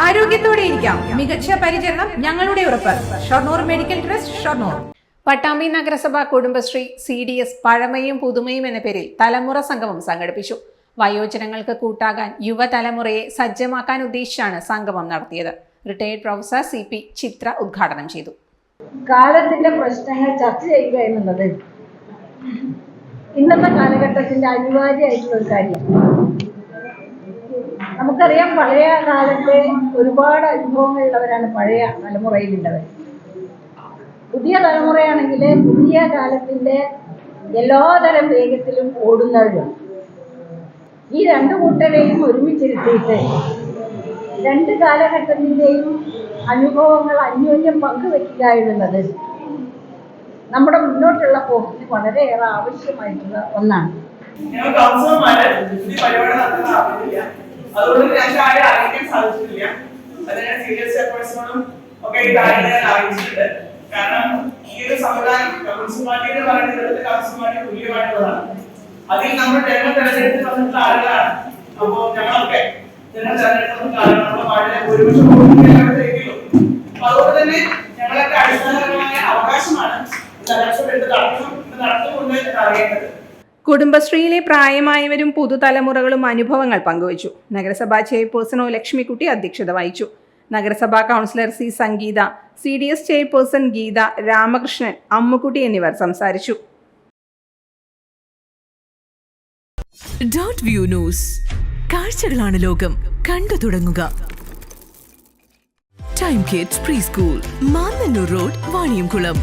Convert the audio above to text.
ആരോഗ്യത്തോടെ ഇരിക്കാം. മികച്ച പരിചരണം ഞങ്ങളുടെ ഉറപ്പ്. Shoranur medical trust, Shoranur. പട്ടാമ്പി നഗരസഭ കുടുംബശ്രീ CDS പഴമയും പുതുമയും എന്ന പേരിൽ തലമുറ സംഗമം സംഘടിപ്പിച്ചു. വയോജനങ്ങൾക്ക് കൂട്ടാകാൻ യുവതലമുറയെ സജ്ജമാക്കാൻ ഉദ്ദേശിച്ചാണ് സംഗമം നടത്തിയത്. റിട്ടയർഡ് പ്രൊഫസർ CP ചിത്ര ഉദ്ഘാടനം ചെയ്തു. കാലത്തിന്റെ പ്രശ്നങ്ങൾ ചർച്ച ചെയ്യുക എന്നുള്ളത് ഇന്നത്തെ കാലഘട്ടത്തിന്റെ അനിവാര്യമായിട്ടുള്ള ഒരു കാര്യം. നമുക്കറിയാം, പഴയ കാലത്തെ ഒരുപാട് അനുഭവങ്ങളുള്ളവരാണ് പഴയ തലമുറയിലുള്ളവർ. പുതിയ തലമുറയാണെങ്കിൽ പുതിയ കാലത്തിന്റെ എല്ലാതരം വേഗത്തിലും ഓടുന്നവരും. ഈ രണ്ടു കൂട്ടരെയും ഒരുമിച്ചിരുത്തിയിട്ട് രണ്ട് കാലഘട്ടത്തിന്റെയും അനുഭവങ്ങൾ അന്യോന്യം പങ്കുവെക്കുക എന്നുള്ളത് നമ്മുടെ മുന്നോട്ടുള്ള പോക്കിന് വളരെയേറെ ആവശ്യമായിട്ടുള്ള ഒന്നാണ്. അതുകൊണ്ട് ഞങ്ങൾക്ക് ആരെ അറിയിക്കാൻ സാധിച്ചിട്ടില്ല. അതിനെ സീരിയസ് എഫേർട്സിനോടും ഒക്കെ ഈ കാര്യങ്ങൾ അറിയിച്ചിട്ടുണ്ട്. കാരണം ഈ ഒരു സമുദായം മുനിസിപ്പാലിറ്റി പറയുന്നത് കൗൺസിൽമാർക്ക് തുല്യമായിട്ടുള്ളതാണ്. അതിൽ നമ്മൾ ജനങ്ങൾ തെരഞ്ഞെടുത്ത് വന്നിട്ടുള്ള ആളുകളാണ്. അപ്പോൾ ഞങ്ങളൊക്കെ ജനങ്ങൾ തെരഞ്ഞെടുത്ത ആളുകൾ നമ്മുടെ വാർഡിലെ ഭൂരിപക്ഷം വോട്ടിലേക്കുള്ളൂ. അപ്പൊ അതുകൊണ്ട് തന്നെ ഞങ്ങളൊക്കെ അടിസ്ഥാനപരമായ അവകാശമാണ് ഇലക്ഷൻ എടുത്ത് നടത്തുകൊണ്ട് അറിയേണ്ടത്. കുടുംബശ്രീയിലെ പ്രായമായവരും പുതുതലമുറകളും അനുഭവങ്ങൾ പങ്കുവച്ചു. നഗരസഭാ ചെയർപേഴ്സൺ ലക്ഷ്മിക്കുട്ടി അധ്യക്ഷത വഹിച്ചു. നഗരസഭാ കൗൺസിലർ C സംഗീത, CDS ചെയർപേഴ്സൺ ഗീത, രാമകൃഷ്ണൻ, അമ്മുക്കുട്ടി എന്നിവർ സംസാരിച്ചു. .view ന്യൂസ്, കാഴ്ചകളാണ് ലോകം. കണ്ടു തുടങ്ങുക. Time kids pre school, Mannannur road, Vaniyamkulam.